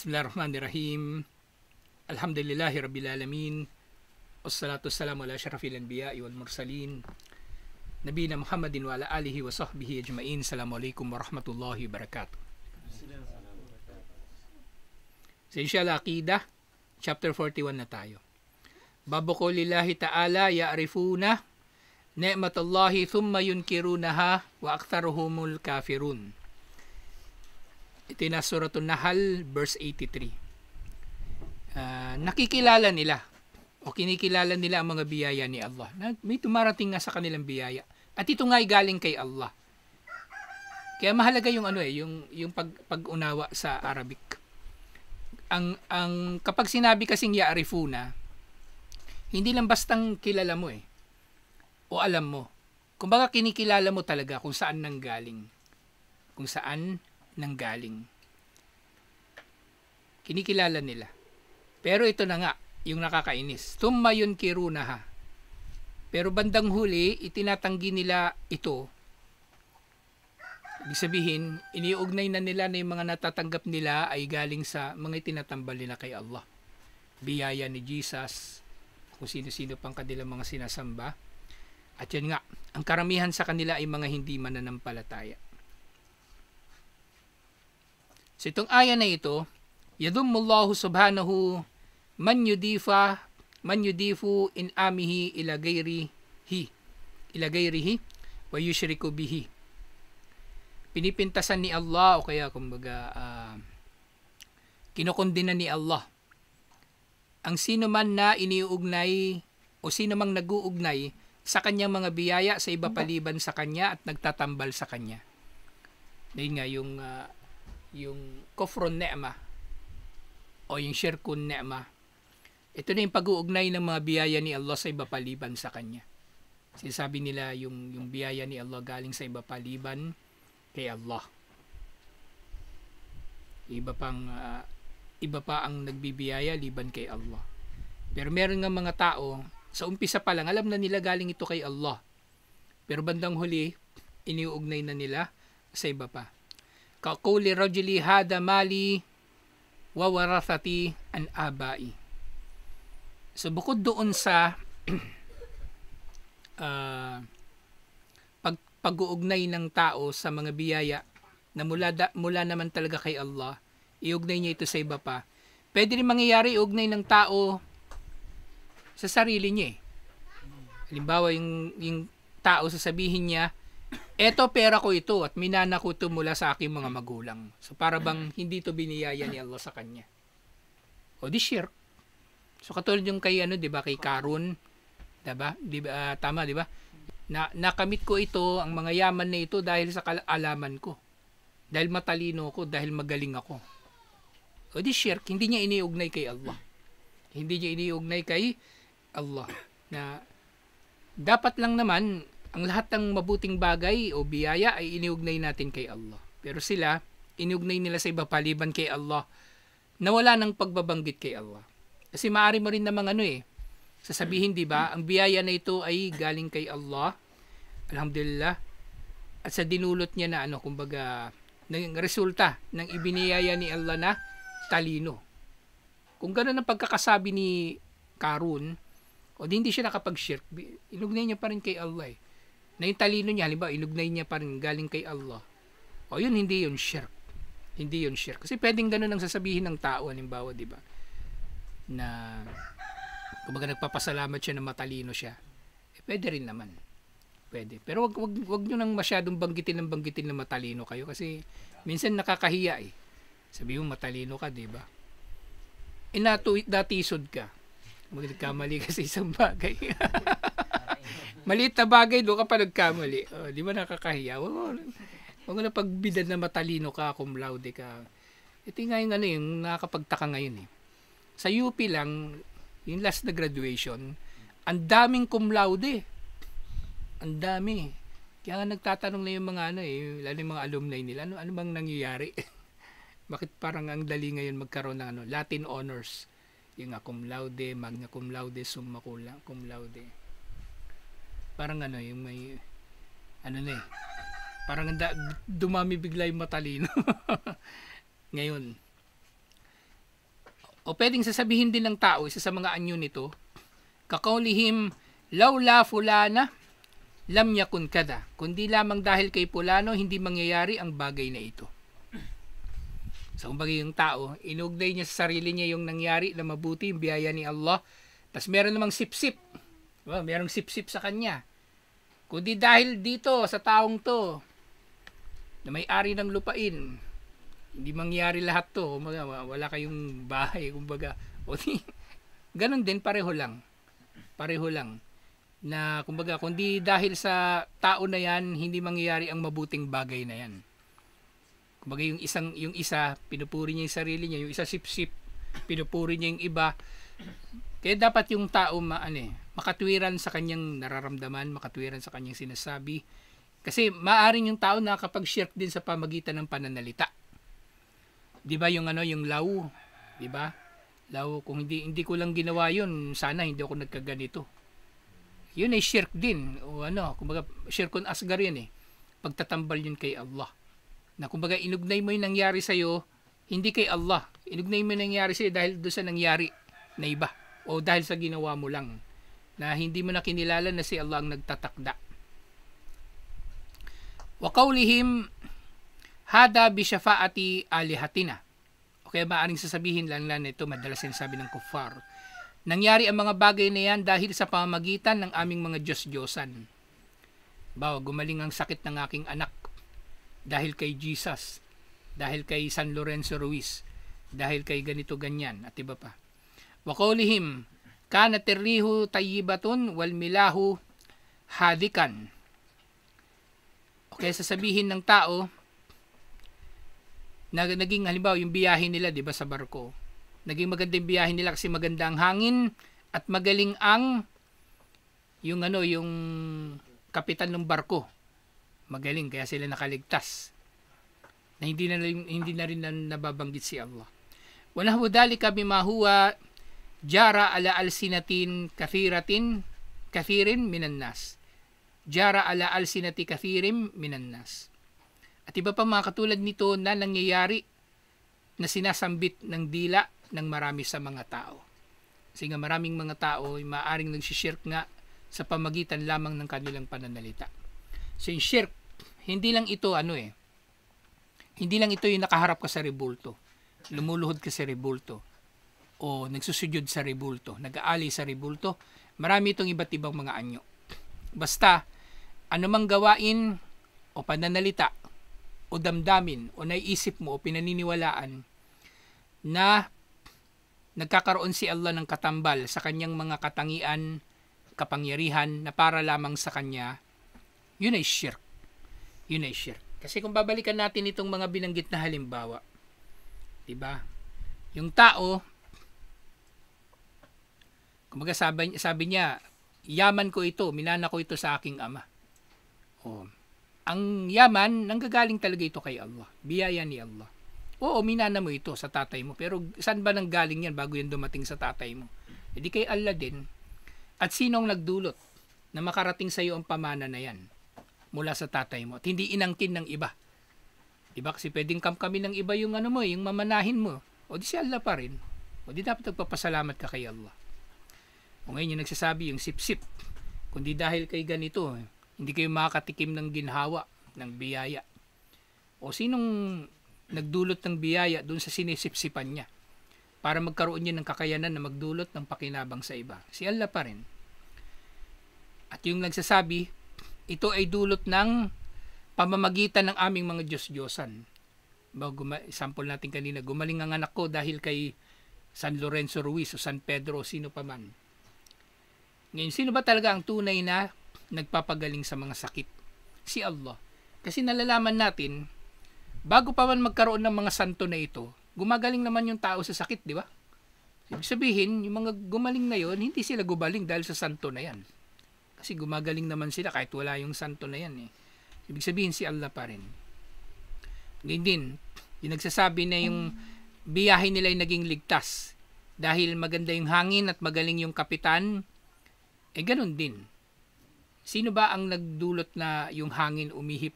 Bismillahirrahmanirrahim. Alhamdulillahi Rabbil Alamin. Wassalatu wassalamu ala syarafil anbiya'i wal mursalin. Nabiyina Muhammadin wa ala alihi wa sahbihi ajma'in. Assalamualaikum warahmatullahi wabarakatuh. Sa Inshallah Aqidah, chapter 41 na tayo. Babu qoulillahi ta'ala ya'rifuna ni'matallahi thumma yunkirunaha wa aktharuhumul kafirun. Ito na Suratul Nahl, verse 83. Nakikilala nila o kinikilala nila ang mga biyaya ni Allah. May tumarating nga sa kanilang biyaya. At ito nga ay galing kay Allah. Kaya mahalaga yung yung pag-unawa sa Arabic. Ang kapag sinabi kasing ya'rifuna, hindi lang bastang kilala mo o alam mo. Kumbaga kinikilala mo talaga kung saan nanggaling. Kung saan nanggaling. Kinikilala nila. Pero ito na nga, yung nakakainis. Thumma yunkirunaha. Pero bandang huli, itinatanggi nila ito. Ibig sabihin, iniugnay na nila na yung mga natatanggap nila ay galing sa mga itinatambal nila kay Allah. Biyaya ni Jesus, kung sino-sino pang kanilang mga sinasamba. At yun nga, ang karamihan sa kanila ay mga hindi mananampalataya. So itong aya na ito, yadhummullahu subhanahu man yudifu in amihi ila ghairihi wa yushriku bihi. Pinipintasan ni Allah o kaya kumbaga kinokondena ni Allah ang sino man na iniuugnay o sino mang nag-uugnay sa kanyang mga biyaya sa iba paliban sa kanya at nagtatambal sa kanya. Dahil nga yung kufrun ni'mah o yung syirkun ni'mah, ito na yung pag-uugnay ng mga biyaya ni Allah sa iba paliban sa kanya. Sinasabi nila yung biyaya ni Allah galing sa iba paliban kay Allah. Iba pa ang nagbibiyaya liban kay Allah. Pero meron nga mga tao, sa umpisa pa lang alam na nila galing ito kay Allah. Pero bandang huli, iniuugnay na nila sa iba pa. Kaquli rajuli hada mali wa warathati an abai. So bukod doon sa pag-uugnay ng tao sa mga biyaya na mula naman talaga kay Allah, iugnay niya ito sa iba pa. Pwede rin mangyayari iugnay ng tao sa sarili niya. Halimbawa yung tao sasabihin niya, eto pera ko ito at minana ko ito mula sa aking mga magulang. So para bang hindi ito biniyaya ni Allah sa kanya. O di shirk. So katulad yung kay di ba, kay Karun, diba? Tama, di ba? Nakamit ko ito, ang mga yaman na ito dahil sa kaalaman ko. Dahil matalino ko, dahil magaling ako. O di shirk, hindi niya iniugnay kay Allah. Hindi niya iniugnay kay Allah. Na dapat lang naman ang lahat ng mabuting bagay o biyaya ay iniugnay natin kay Allah. Pero sila, iniugnay nila sa iba paliban kay Allah na wala ng pagbabanggit kay Allah. Kasi maaari mo rin namang sasabihin, di ba, ang biyaya na ito ay galing kay Allah. Alhamdulillah. At sa dinulot niya na kumbaga, naging resulta ng ibiniyaya ni Allah na talino. Kung gano'n ang pagkakasabi ni Karun, o hindi siya nakapag-shirk, inugnay niya pa rin kay Allah na yung talino niya, halimbawa, inugnay niya pa rin galing kay Allah. O yun, hindi yun shirk. Hindi yun shirk. Kasi pwedeng ganun ang sasabihin ng tao, halimbawa, di ba? Na, kumbaga nagpapasalamat siya na matalino siya. Pwede rin naman. Pwede. Pero wag nyo nang masyadong banggitin na matalino kayo kasi minsan nakakahiya Sabi mo matalino ka, di ba? Natisod ka. Magkamali ka sa isang bagay. Maliit na bagay, doon ka pa nagkamali. Di ba nakakahiya? Huwag na pagbidan na matalino ka, cum laude ka. Ito nga yung nakakapagtaka ngayon Sa UP lang, yung last na graduation, ang daming cum laude. Ang dami. Kaya nga nagtatanong na yung mga lalo yung mga alumni nila, ano bang nangyayari? Bakit parang ang dali ngayon magkaroon ng Latin honors? Yung cum laude, magna cum laude, summa cum laude. Parang yung may parang dumami bigla yung matalino. Ngayon, O pwedeng sasabihin din ng tao, isa sa mga anyo nito, kakaulihim, laula fulana, lam yakun kada. Kundi lamang dahil kay Pulano, hindi mangyayari ang bagay na ito. So, kumbaga yung tao, inugnay niya sa sarili niya yung nangyari na mabuti, yung biyaya ni Allah. Tapos meron namang sip-sip. Well, merong sip-sip sa kanya. Kundi dahil dito, sa taong to, na may-ari ng lupain, hindi mangyari lahat to. Kumbaga, wala kayong bahay, kumbaga. O di, ganun din, pareho lang. Pareho lang. Na, kumbaga, kundi dahil sa tao na yan, hindi mangyayari ang mabuting bagay na yan. Kumbaga, yung isa, pinupuri niya yung sarili niya, yung isa sip-sip, pinupuri niya yung iba. Kaya dapat yung tao makatwiran sa kanyang nararamdaman, makatwiran sa kanyang sinasabi. Kasi maaring yung tao nakakapag-shirk din sa pamagitan ng pananalita. 'Di ba yung yung law, 'di ba? Law, kung hindi ko lang ginawa 'yun, sana hindi ako nagkaganito. 'Yun ay shirk din o kumbaga shirkun asgar 'yan eh. Pagtatambal 'yun kay Allah. Na kumbaga inugnay mo 'yung nangyari sa iyo, hindi kay Allah. Inugnay mo 'yung nangyari sa iyo dahil doon sa nangyari na iba o dahil sa ginawa mo lang na hindi mo na kinilala na si Allah ang nagtatakda. Wa qawlihim hada bi syafaati alihatina. O kaya maaring sasabihin lang ito, madalas sinasabi ng kuffar. Nangyari ang mga bagay na yan dahil sa pamamagitan ng aming mga Diyos-Diyosan. Bawa, gumaling ang sakit ng aking anak dahil kay Jesus, dahil kay San Lorenzo Ruiz, dahil kay ganito ganyan, at iba pa. Wa qawlihim kana tirrihu tayyibatun wal milahu hadikan. O kaya sasabihin ng tao, naging halimbawa yung biyahe nila, 'di ba, sa barko. Naging maganda yung biyahe nila kasi maganda ang hangin at magaling ang yung kapitan ng barko. Magaling kaya sila nakaligtas. Na hindi na rin nababanggit si Allah. Wa nahwu dalika bima huwa jara ala alsinatin kathirin minan nas. Jara ala alsinati kathirin minan nas. At iba pa mga katulad nito na nangyayari na sinasambit ng dila ng marami sa mga tao. Kasi nga maraming mga tao ay maaaring nagsishirk nga sa pamagitan lamang ng kanilang pananalita. So yung shirk, hindi lang ito hindi lang ito yung nakaharap ka sa rebulto, lumuluhod ka sa rebulto, o nagsusujud sa rebulto, nag-aali sa rebulto. Marami itong iba't ibang mga anyo. Basta, anumang gawain o pananalita o damdamin o naiisip mo o pinaniniwalaan na nagkakaroon si Allah ng katambal sa kanyang mga katangian, kapangyarihan na para lamang sa kanya, yun ay shirk. Yun ay shirk. Kasi kung babalikan natin itong mga binanggit na halimbawa, diba? Yung tao, kumbaga sabi niya, yaman ko ito, minana ko ito sa aking ama. Oh. Ang yaman, nanggagaling talaga ito kay Allah. Biyaya ni Allah. Oo, minana mo ito sa tatay mo. Pero saan ba nanggaling yan bago yan dumating sa tatay mo? E di kay Allah din. At sinong nagdulot na makarating sa iyo ang pamana na yan mula sa tatay mo? At hindi inangkin ng iba. Diba? Kasi pwedeng kami ng iba yung yung mamanahin mo. O di si Allah pa rin. O di dapat nagpapasalamat ka kay Allah. O ngayon yung nagsasabi, yung sip-sip. Kundi dahil kay ganito, hindi kayo makakatikim ng ginhawa, ng biyaya. O sinong nagdulot ng biyaya doon sa sinisipsipan niya para magkaroon niya ng kakayanan na magdulot ng pakinabang sa iba? Si Allah pa rin. At yung nagsasabi, ito ay dulot ng pamamagitan ng aming mga Diyos-Diyosan. Sample natin kanina, gumaling ang anak ko dahil kay San Lorenzo Ruiz o San Pedro o sino pa man. Ngayon, sino ba talaga ang tunay na nagpapagaling sa mga sakit? Si Allah. Kasi nalalaman natin, bago pa man magkaroon ng mga santo na ito, gumagaling naman yung tao sa sakit, di ba? Ibig sabihin, yung mga gumaling na yon, hindi sila gumaling dahil sa santo na yan. Kasi gumagaling naman sila kahit wala yung santo na yan. Ibig sabihin, si Allah pa rin. Ngayon din, yung nagsasabi na yung biyahe nila ay naging ligtas dahil maganda yung hangin at magaling yung kapitan, ganun din. Sino ba ang nagdulot na yung hangin umihip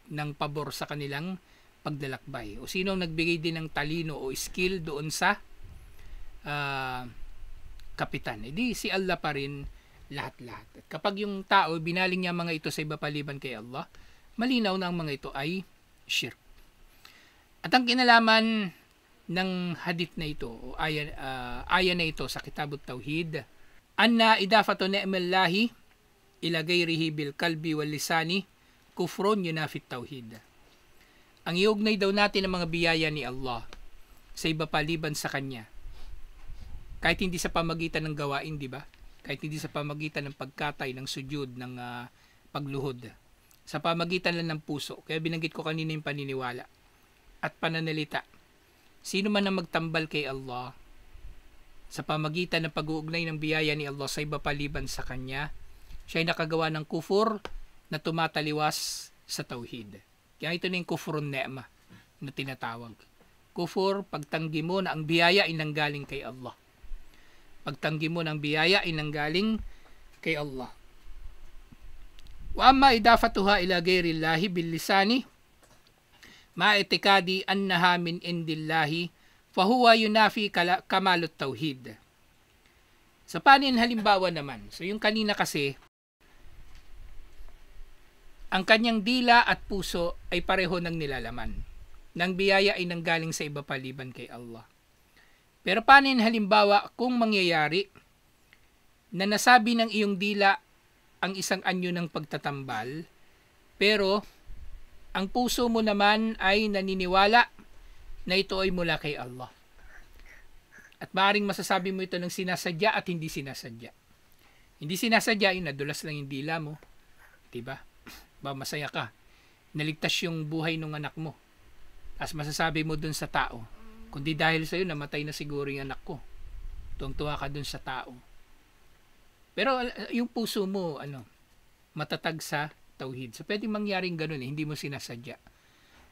ng pabor sa kanilang paglalakbay? O sino ang nagbigay din ng talino o skill doon sa ah, kapitan. Di si Allah pa rin lahat-lahat. At kapag yung tao, binaling niya mga ito sa iba paliban kay Allah, malinaw na ang mga ito ay shirk. At ang kinalaman ng hadith na ito, o aya na ito sa Kitabut Tauhid, anna idafatu ni'mallahi ila gayrihi bil kalbi wal lisani kufrun yunafit tauhid. Ang iugnay daw natin ang mga biyaya ni Allah sa iba paliban sa Kanya. Kahit hindi sa pamagitan ng gawain, di ba? Kahit hindi sa pamagitan ng pagkatay, ng sujud, ng pagluhod. Sa pamagitan lang ng puso. Kaya binanggit ko kanina yung paniniwala at pananalita. Sino man ang magtambal kay Allah sa pamagitan ng pag-uugnay ng biyaya ni Allah sa iba paliban sa Kanya, siya ay nakagawa ng kufur na tumataliwas sa tauhid. Kaya ito na yung kufurun ni'ma na tinatawag. Kufur, pagtanggi mo na ang biyaya ay nanggaling kay Allah. Pagtanggi mo ng biyaya ay nanggaling kay Allah. Wa amma idafatuha ila ghairillahi bil lisani ma itikadi annaha min indillahi fa huwa yunafi kamalut tauhid. Sa panin halimbawa naman, so yung kanina kasi, ang kanyang dila at puso ay pareho ng nilalaman. Nang biyaya ay nanggaling sa iba paliban kay Allah. Pero panin halimbawa kung mangyayari na nasabi ng iyong dila ang isang anyo ng pagtatambal, pero ang puso mo naman ay naniniwala na ito ay mula kay Allah. At maaaring masasabi mo ito ng sinasadya at hindi sinasadya. Hindi sinasadya, yung nadulas lang yung dila mo. Diba? Ba, masaya ka. Naligtas yung buhay ng anak mo. As masasabi mo dun sa tao, kundi dahil sa'yo, namatay na siguro yung anak ko. Tuwang-tuwa ka dun sa tao. Pero yung puso mo, matatag sa tauhid. So, pwedeng mangyaring ganun, hindi mo sinasadya.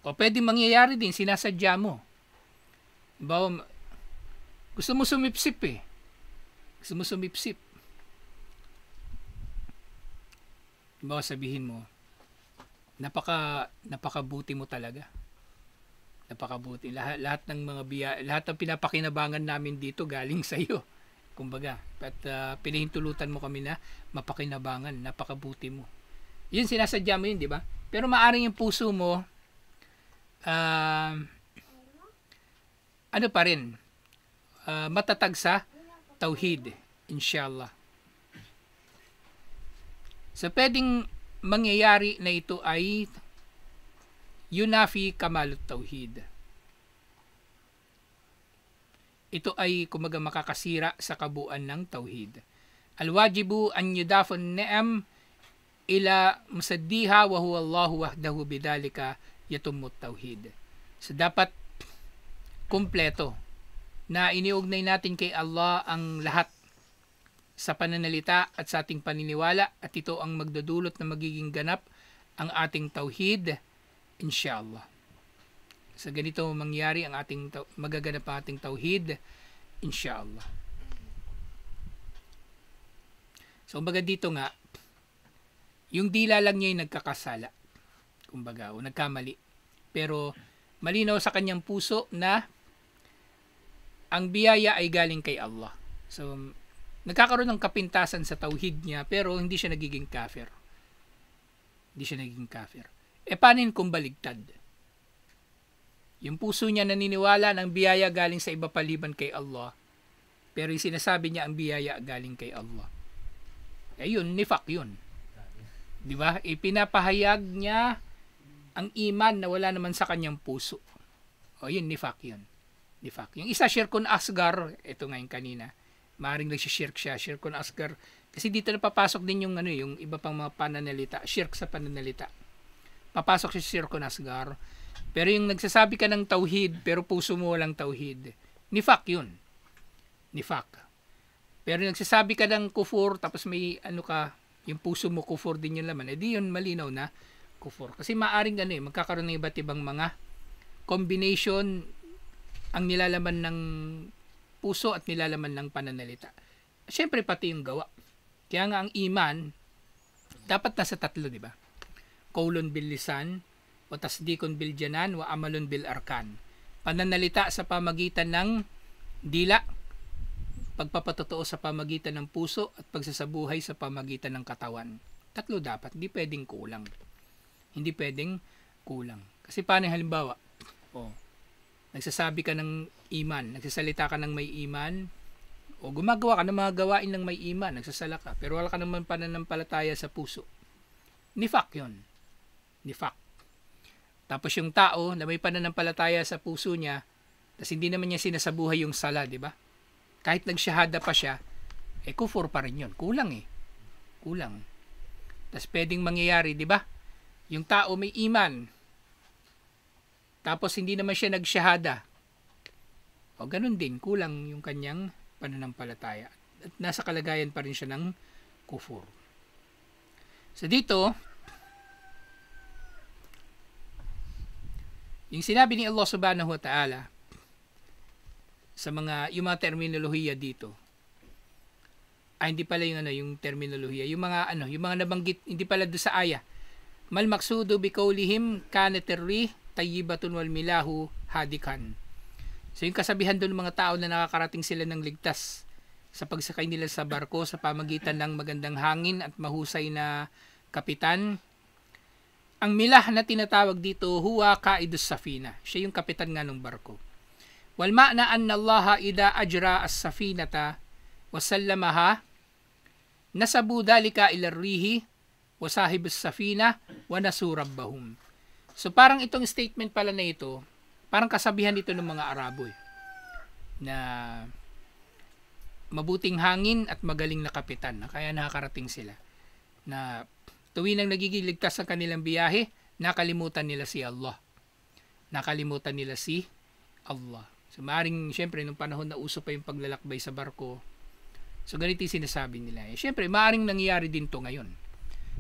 O pwedeng mangyayari din, sinasadya mo. Bawa, gusto mo sumipsip eh. Gusto mo sumipsip. Bawa sabihin mo, napakabuti mo talaga. Napakabuti. Lahat ng mga lahat ng pinapakinabangan namin dito galing sa iyo. Kumbaga, at pinahintulutan mo kami na mapakinabangan, napakabuti mo. Yun sinasadya mo yun, di ba? Pero maaring yung puso mo ano pa rin, matatag sa tauhid, inshallah. So, pwedeng mangyayari na ito ay yunafi kamalut tauhid. Ito ay kumaga makakasira sa kabuuan ng tauhid. Al-wajibu an yudafun ni'am ila musaddiha wa huwa Allahu wahdahu bidalika yatumut tauhid. So dapat kumpleto na iniugnay natin kay Allah ang lahat sa pananalita at sa ating paniniwala, at ito ang magdudulot na magiging ganap ang ating tauhid, inshallah. Sa ganito mangyari ang ating magaganap ang ating tauhid, inshallah. So kumbaga dito nga, yung dila lang niya ay nagkakasala, kumbaga, o nagkamali. Pero malinaw sa kanyang puso na ang biyaya ay galing kay Allah. So nagkakaroon ng kapintasan sa tauhid niya, pero hindi siya nagiging kafir. Hindi siya nagiging kafir. E panin kung baligtad? Yung puso niya naniniwala ng biyaya galing sa iba paliban kay Allah, pero yung sinasabi niya ang biyaya galing kay Allah. Eh yun, nifak yun. Di ba? Ipinapahayag niya ang iman na wala naman sa kanyang puso. O yun, nifak yun. Nifak. Yung isa, shirkun asgar, ito ngayon kanina, maaaring nagsishirk siya, shirkun asgar. Kasi dito na papasok din yung yung iba pang mga pananalita, shirk sa pananalita. Papasok siya sa shirkun asgar. Pero yung nagsasabi ka ng tauhid, pero puso mo walang tauhid, nifak yun. Nifak. Pero yung nagsasabi ka ng kufur, tapos may yung puso mo kufur din yung laman, edi yun malinaw na kufur. Kasi maaring magkakaroon ng iba't ibang mga combination ang nilalaman ng puso at nilalaman ng pananalita. Siyempre pati yung gawa. Kaya nga ang iman dapat nasa tatlo, di ba? Qaulun bil lisan, wa tasdikun bil janan, wa amalun bil arkan. Pananalita sa pamagitan ng dila, pagpapatotoo sa pamagitan ng puso at pagsasabuhay sa pamagitan ng katawan. Tatlo dapat, hindi pwedeng kulang. Hindi pwedeng kulang. Kasi paano halimbawa, nagsasabi ka ng iman, nagsasalita ka ng may iman, o gumagawa ka ng mga gawain ng may iman, nagsasala ka, pero wala ka naman pananampalataya sa puso. Nifak yun. Nifak. Tapos yung tao na may pananampalataya sa puso niya, tapos hindi naman niya sinasabuhay yung sala, di ba? Kahit nagsyahada pa siya, kufur pa rin yun. Kulang Kulang. Tapos pwedeng mangyayari, di ba? Yung tao may iman, tapos hindi naman siya nagsyahada. O ganun din, kulang yung kanyang pananampalataya. At nasa kalagayan pa rin siya ng kufur. So dito, yung sinabi ni Allah subhanahu wa ta'ala sa yung mga terminolohiya dito, hindi pala yung terminolohiya, yung mga nabanggit, hindi pala doon sa aya. Mal maksudu bi qawlihim kanat ar-rih tayyibatun wal milahu hadikan. So yung kasabihan doon ng mga tao na nakakarating sila ng ligtas sa pagsakay nila sa barko sa pamagitan ng magandang hangin at mahusay na kapitan. Ang milah na tinatawag dito, huwa kaidus safina. Siya yung kapitan nga ng barko. Wal ma'na anna Allah ida ajra as-safinata wa sallamaha nasabu dhalika ila rihi wa sahibus safina wa nasurabbahum. So parang itong statement pala na ito, parang kasabihan dito ng mga Arabo na mabuting hangin at magaling na kapitan, kaya nakakarating sila. Na tuwing nang nagiging ligtas ang kanilang biyahe, nakalimutan nila si Allah. Nakalimutan nila si Allah. So maaaring, syempre, nung panahon na uso pa yung paglalakbay sa barko, so ganito yung sinasabi nila. Syempre, maaaring nangyayari din to ngayon.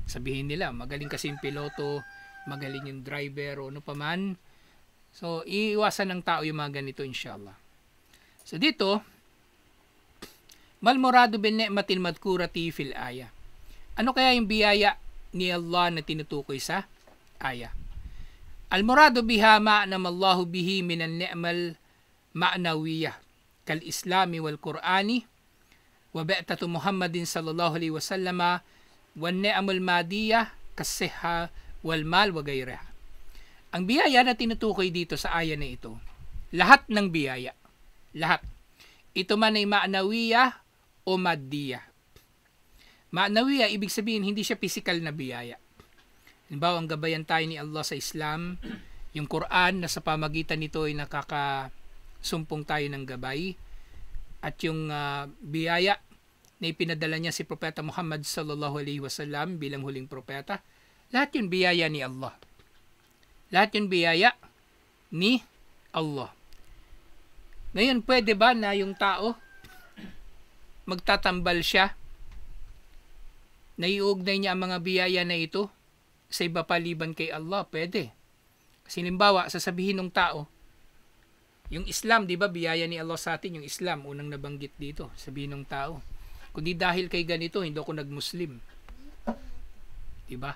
Sabihin nila, magaling kasi yung piloto, magaling yung driver, o ano pa man. So, iiwasan ng tao yung mga ganito, inshallah. So, dito, mal muradu bin ni'matil madkurati fil aya. Ano kaya yung biyaya ni Allah na tinutukoy sa aya? Al muradu biha ma'nam Allahu bihi minan ni'mal ma'nawiyah kal islami wal qur'ani wa ba'tatu Muhammadin sallallahu alaihi wasallama wan ni'amul madiyah kas-sihha wal mal wa ghayriha. Ang biyaya na tinutukoy dito sa aya na ito, lahat ng biyaya, lahat. Ito man ay ma'nawiyah o maddiyah. Ma'nawiyah, ibig sabihin, hindi siya physical na biyaya. Halimbawa, ang gabayan tayo ni Allah sa Islam, yung Quran na sa pamagitan nito ay nakakasumpong tayo ng gabay, at yung biyaya na ipinadala niya si Propeta Muhammad sallallahu alaihi wasallam bilang huling propeta, lahat yun biyaya ni Allah. Lahat yun biyaya ni Allah. Ngayon, pwede ba na yung tao magtatambal siya, naiugnay niya ang mga biyaya na ito sa iba paliban kay Allah? Pwede. Kasi halimbawa, sasabihin ng tao, yung Islam, di ba, biyaya ni Allah sa atin, yung Islam, unang nabanggit dito, sabihin ng tao, kundi dahil kay ganito, hindi ako nag-Muslim. Di ba?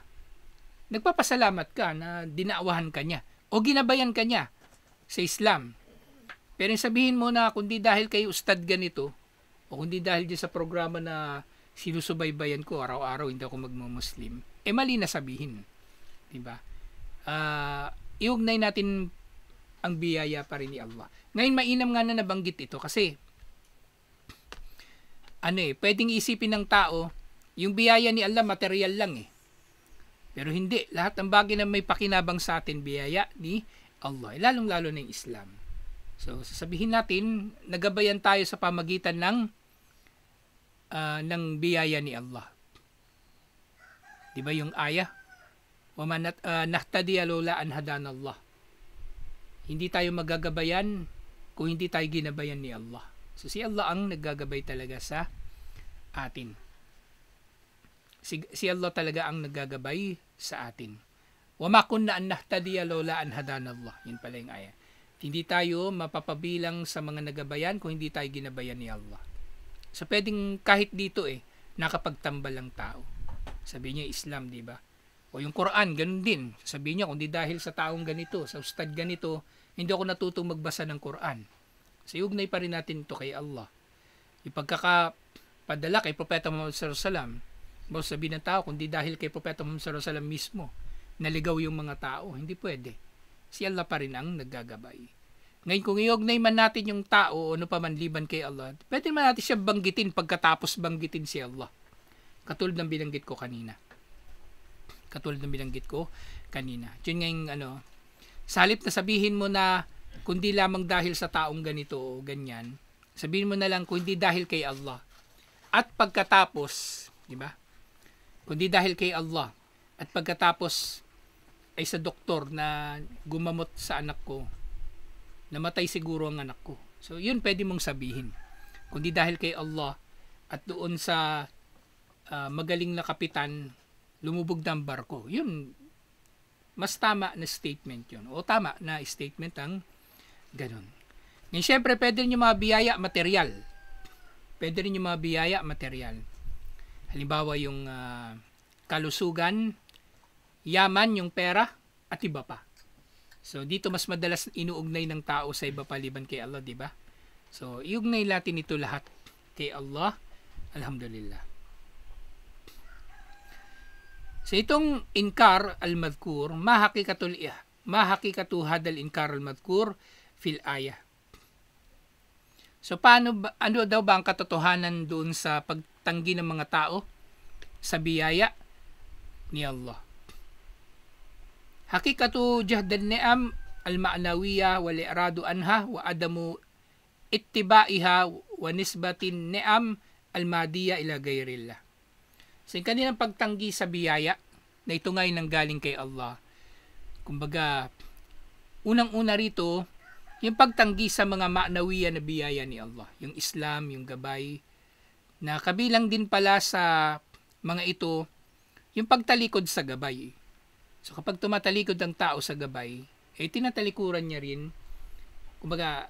Nagpapasalamat ka na dinaawahan ka niya o ginabayan ka niya sa Islam. Pero sabihin mo na kundi dahil kay ustad ganito o kundi dahil dyan sa programa na sinusubaybayan ko araw-araw hindi ako magmo-Muslim, mali na sabihin. Diba? Iugnay natin ang biyaya pa rin ni Allah. Ngayon, mainam nga na nabanggit ito kasi pwedeng isipin ng tao yung biyaya ni Allah material lang Pero hindi. Lahat ng bagay na may pakinabang sa atin, biyaya ni Allah. Lalong-lalo na yung Islam. So, sasabihin natin, nagabayan tayo sa pamagitan ng biyaya ni Allah. Di ba yung aya? وَمَا نَهْتَدِيَ لَوْلَا أَنْ هَدَانَا اللَّهُ. Hindi tayo magagabayan kung hindi tayo ginabayan ni Allah. So, si Allah ang naggagabay talaga sa atin. Si Allah talaga ang naggagabay sa atin. وَمَا كُنَّا أَن نَهْتَدِيَ لَوْلَا أَنْ هَدَانَا اللَّهُ. Yun pala yung aya. Hindi tayo mapapabilang sa mga nagabayan kung hindi tayo ginabayan ni Allah. So, pwedeng kahit dito nakapagtambal ang tao. Sabi niya Islam, di ba? O yung Quran, ganun din. Sabi niya, kung di dahil sa taong ganito, sa ustad ganito, hindi ako natutong magbasa ng Quran. So, iugnay pa rin natin ito kay Allah. Yung pagkakapadala kay Propeta Muhammad sallallahu alaihi wasallam, bago sabihin ng tao, kundi dahil kay Propeta Muhammad sallallahu alaihi wasallam mismo, naligaw yung mga tao. Hindi pwede. Si Allah pa rin ang naggagabay. Ngayon, kung iugnay man natin yung tao o ano pa man liban kay Allah, pwede man natin siya banggitin pagkatapos banggitin si Allah. Katulad ng binanggit ko kanina. Yun nga yung sa halip na sabihin mo na kundi lamang dahil sa taong ganito o ganyan, sabihin mo na lang kundi dahil kay Allah. At pagkatapos, di ba? Kundi dahil kay Allah. At pagkatapos ay sa doktor na gumamot sa anak ko, namatay siguro ang anak ko. So, yun pwede mong sabihin. Kundi dahil kay Allah at doon sa magaling na kapitan, lumubog na ang barko. Yun, mas tama na statement yun. O tama na statement ang ganun. Ngayon, syempre, pwede rin yung mga biyaya material. Halimbawa, yung kalusugan, yaman, yung pera, at iba pa. So, dito mas madalas inuugnay ng tao sa iba paliban kay Allah, di ba? So, iugnay natin ito lahat kay Allah. Alhamdulillah. So, itong inkar al-madhkur, mahakikatu hadal inkar al-madhkur fil ayah. So, ano daw ba ang katotohanan doon sa pagtanggi ng mga tao sa biyaya ni Allah? Hakikatu jahdan ni'am al-ma'nawiyah wal i'radu anha wa adamu ittibaiha wa nisbatin ni'am al-madiyah ila ghairillah. So, yung kanilang pagtanggi sa biyaya na ito nga'y nanggaling kay Allah. Kumbaga, unang-una rito, yung pagtanggi sa mga ma'nawiya na biyaya ni Allah. Yung Islam, yung gabay, na kabilang din pala sa mga ito, yung pagtalikod sa gabay. So, kapag tumatalikod ang tao sa gabay, tinatalikuran niya rin, kumbaga,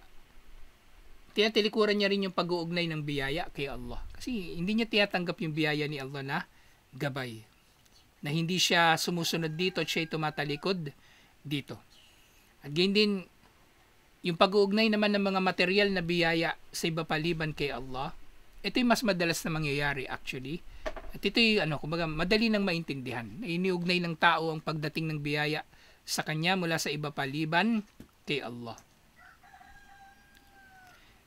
tinatalikuran niya rin yung pag-uugnay ng biyaya kay Allah. Kasi hindi niya tinatanggap yung biyaya ni Allah na gabay. Na hindi siya sumusunod dito at siya tumatalikod dito. At ganyan din, yung pag-uugnay naman ng mga material na biyaya sa iba paliban kay Allah, ito yung mas madalas na mangyayari actually. At ito yung kumbaga, madali nang maintindihan. Iniugnay ng tao ang pagdating ng biyaya sa kanya mula sa iba paliban kay Allah.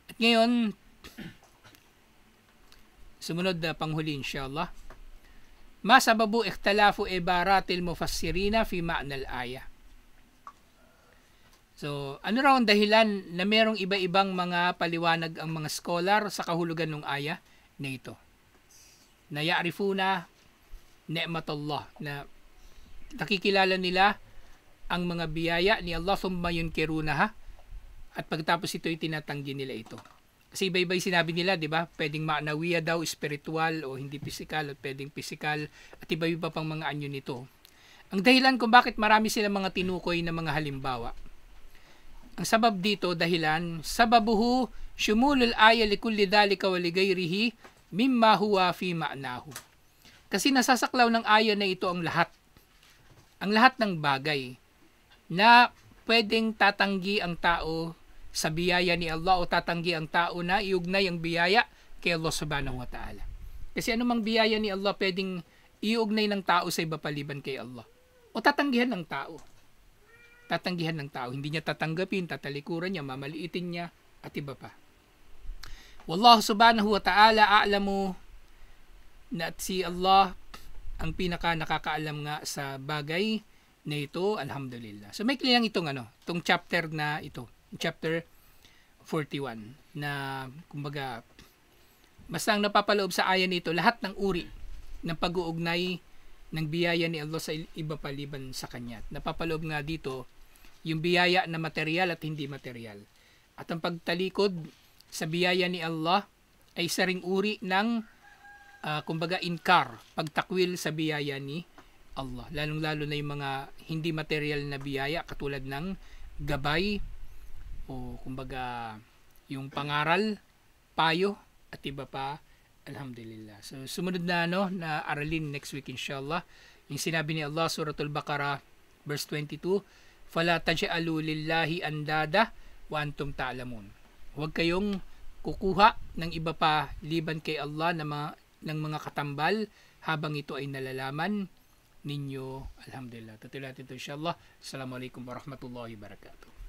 At ngayon, sumunod na panghuli inshallah. Ma sababu ikhtalafu ibaratil mufassirina fi ma'nal ayah. So, ano raw ang dahilan na merong iba-ibang mga paliwanag ang mga scholar sa kahulugan ng ayah na ito? Na ya'rifuna ni'matullah, na nakikilala nila ang mga biyaya ni Allah thumma yunkirunaha, at pagtapos ito'y tinatanggi nila ito. Kasi iba-iba yung sinabi nila, di ba? Pwedeng ma'nawiya daw, spiritual o hindi physical, at pwedeng physical, at iba-iba pang mga anyo nito. Ang dahilan kung bakit marami silang mga tinukoy na mga halimbawa. Ang sabab dito, dahilan, sababuhu shumulul aya likulli dhalika wa ligayrihi mimma huwa fi ma'nahu. Kasi nasasaklaw ng aya na ito ang lahat. Ang lahat ng bagay na pwedeng tatanggi ang tao sa biyaya ni Allah o tatanggi ang tao na iugnay ang biyaya kay Allah subhanahu wa ta'ala. Kasi anumang biyaya ni Allah pwedeng iugnay ng tao sa iba paliban kay Allah. O tatanggihan ng tao. Tatanggihan ng tao. Hindi niya tatanggapin, tatalikuran niya, mamaliitin niya, at iba pa. Wallahu subhanahu wa ta'ala a'lamu, na at si Allah ang pinaka nakakaalam nga sa bagay na ito, alhamdulillah. So may lang itong chapter na ito, chapter 41, na kumbaga basta ang napapaloob sa ayan nito, lahat ng uri ng pag-uugnay ng biyaya ni Allah sa iba paliban sa kanya. Napapaloob nga dito yung biyaya na material at hindi material. At ang pagtalikod sa biyaya ni Allah ay isa ring uri ng kumbaga inkar, pagtakwil sa biyaya ni Allah. Lalong-lalo na yung mga hindi material na biyaya katulad ng gabay o kumbaga yung pangaral, payo at iba pa. Alhamdulillah. So sumunod na na aralin next week inshallah. Yung sinabi ni Allah Suratul Baqarah verse 22, "Fala taj'alu lillahi andada wa antum ta'lamun." Huwag kayong kukuha ng iba pa liban kay Allah ng mga katambal habang ito ay nalalaman ninyo. Alhamdulillah. Tutuloy natin ito insyaAllah. Assalamualaikum warahmatullahi wabarakatuh.